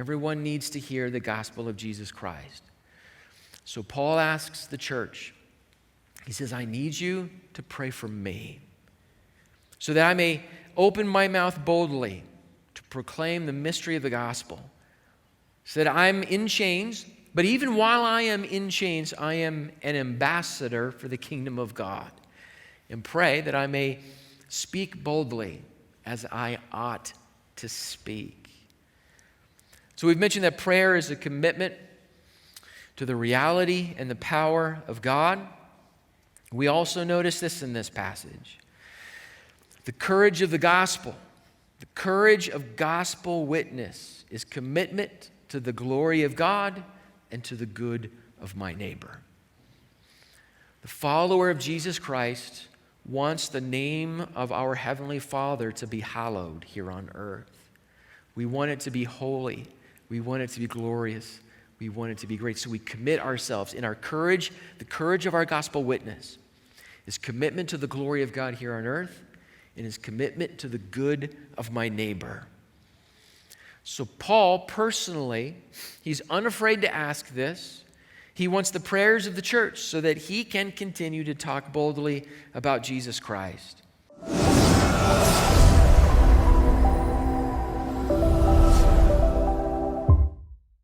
Everyone needs to hear the gospel of Jesus Christ. So Paul asks the church, he says, I need you to pray for me so that I may open my mouth boldly to proclaim the mystery of the gospel. So that I'm in chains, but even while I am in chains, I am an ambassador for the kingdom of God. And pray that I may speak boldly as I ought to speak. So we've mentioned that prayer is a commitment to the reality and the power of God. We also notice this in this passage. The courage of the gospel witness is commitment to the glory of God and to the good of my neighbor. The follower of Jesus Christ wants the name of our Heavenly Father to be hallowed here on earth. We want it to be holy. We want it to be glorious. We want it to be great. So we commit ourselves in our courage. The courage of our gospel witness is commitment to the glory of God here on earth and his commitment to the good of my neighbor. So Paul, personally, he's unafraid to ask this. He wants the prayers of the church so that he can continue to talk boldly about Jesus Christ.